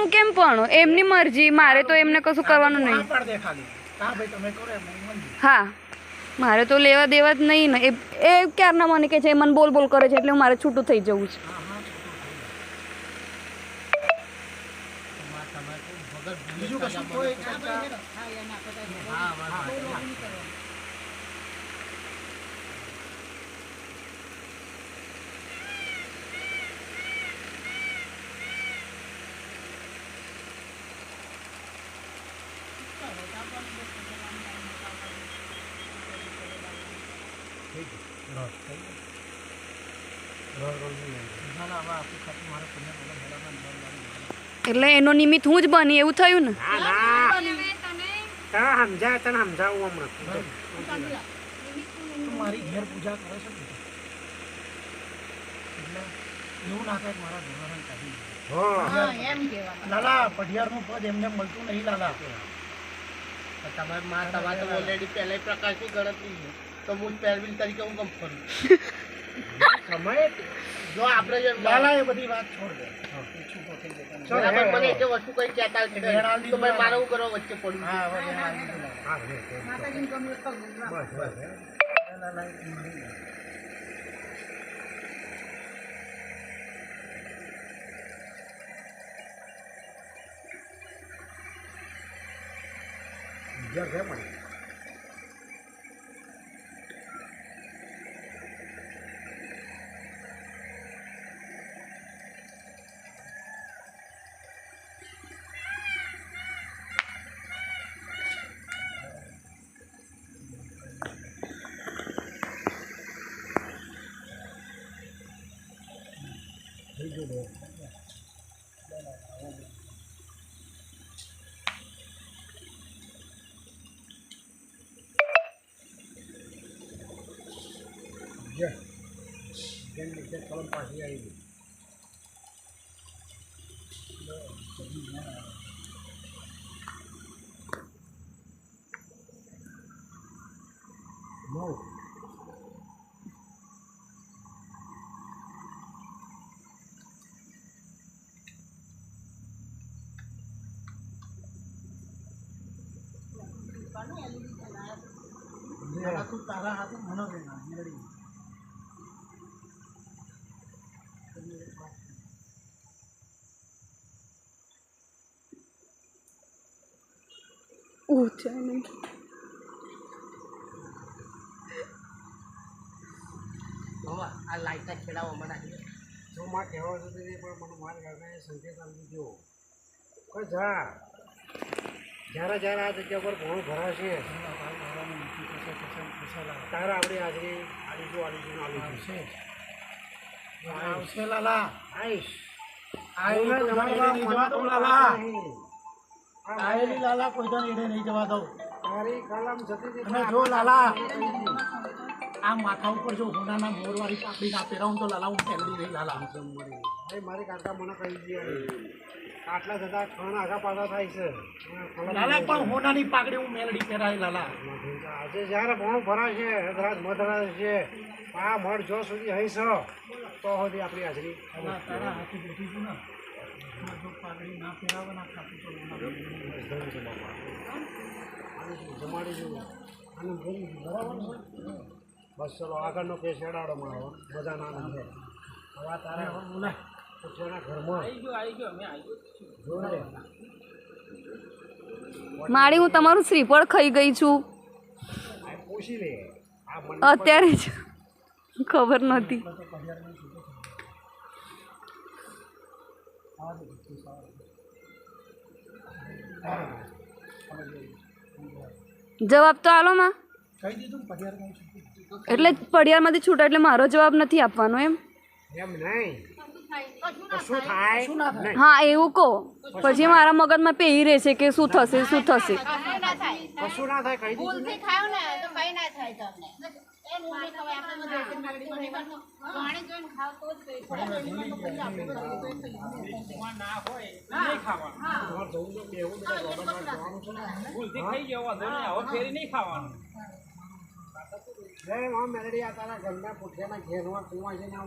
હું કેમ પણ એમની મરજી, મારે તો એમને કશું કરવાનું નહીં. હા, મારે તો લેવા દેવા જ નહીં ને. એ ક્યારના મને કે છે મને બોલ બોલ કરે છે એટલે મારે છૂટું થઈ જવું છે. એટલે એનો નિમિત્ત હું જ બની એવું થયું ને. સમજાય તને સમજાવું હમણાં. મારી ઘેર પૂજા કરે છે એટલે એવું ના થાય મારા ઘરમાં કાઢી. લાલા પઢિયારનું પદ એમને મળતું નહીં લાલા. તમારે માં તમારે તો ઓલરેડી પહેલા પ્રકાશની ગણતરી છે તો હું પહેરવીલ તરીકે હું કમ કરું સમય જો આપણે જે લાલા એ બધી વાત છોડ દે. મને એક વસ્તુ કઈ કહેતા તો ભાઈ મારે હું કરવા વચ્ચે પડ્યું. કલમ પાછી આવી ગઈ. તારા હાથે મને આ લાઈટના ખેડાવો મને જો માં કહેવા સુધી પણ મને માર ગામે સંકેત આપી દો કોઈ જા જ્યારે જ્યારે આ જગ્યા પર ઘણું ભરાશે તારે આપણી હાજરી આલીશું આવશે લાલા. આવીશ આયેલી લાલા કોઈ તો એડે નહીં જવા દઉં. તારી કલમ જતી અને જો લાલા આ માથા ઉપર જો હોનાના મોરવાળી પાકડી ના પહેરાવું તો લાલા હું પહેરડી રહી લાલા. મારી કાકા મને કહી ગયા આટલા જતા ખાણ આગા પાછા થાય છે લાલા પણ હોનાની પાકડી હું મેલડી પહેરાય લાલા. આજે જ્યારે ભણું ભરાશે રાત મધરાત છે આ મળ જો સુધી હઈશ તો સુધી આપણી હાજરી તારા હાથી બેઠી છું ને જો પાકડી ના પહેરાવે ના ખાતું તો જમાડી જવું અને બરાબર બસ ચલો આગળનો કેસ હેડાડો મારો બધા નાના છે હવે તારે બોલાય માડી હું તમારું શ્રીફળ ખાઈ ગઈ છું અત્યારે જ ખબર નહોતી. જવાબ તો આલો માં. એટલે પડિયારમાંથી છૂટા એટલે મારો જવાબ નથી આપવાનો એમ નહીં. હા એવું કહો પછી મારા મગજમાં પહેરી રહેશે કે શું થશે શું થશે. કશું ના થાય કહી દીધું ને. મેલેડી આ તારા ઘરના પુઠિયાના ઘેરમાં કુવા છે ને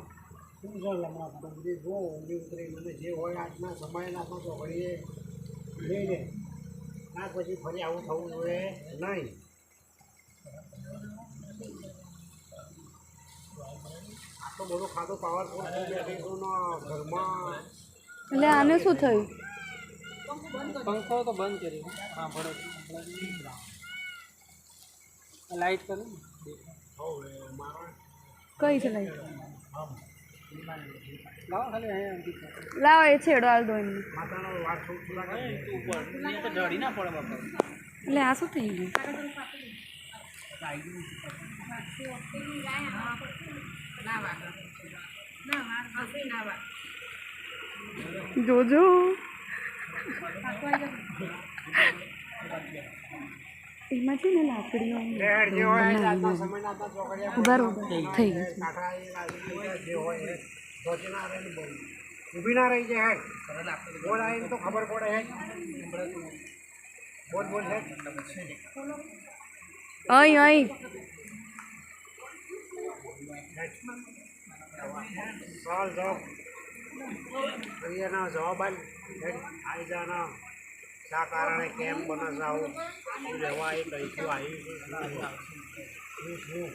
શું છે હમણાં બધી જો ઊંડી ઉતરી મને જે હોય આજના સમયના તો ઘડીએ લઈ લે ના પછી ફરી આવું થવું જોઈએ નહીં. આટલો બધો ખાધો પાવરફુલ થઈ બેઠીશું ઘરમાં. એટલે આને શું થયું? પંખો તો બંધ કર્યો. હા ભરો લાઈટ કરો ને. હવે મારા કઈ છે લાઈટ? લાવો ખાલી અહીંયા લાવો એ છેડો હાલ દો એમને. માતાનો વાર થોડું લાગે ઉપર તો જડી ના પડે બાપા. એટલે આ શું થઈ ગયું? જોજો એમાં છે ને લાકડીઓ લેર જે હોય આજના સમયના હતા ચોકડિયા ઉભા રહો થઈ ગયું. કાંઠા એ જે હોય એ ધોતી ના રહે ને બોલ ઊભી ના રહી જાય બોલ આવીને તો ખબર પડે હે બોલ બોલ હે અહીં અહીં સવાલ જવાબ ક્રિયાના જવાબ આવી જાના શા કારણે કેમ બને છે આવું શું રહેવા એ કહીશું આવી શું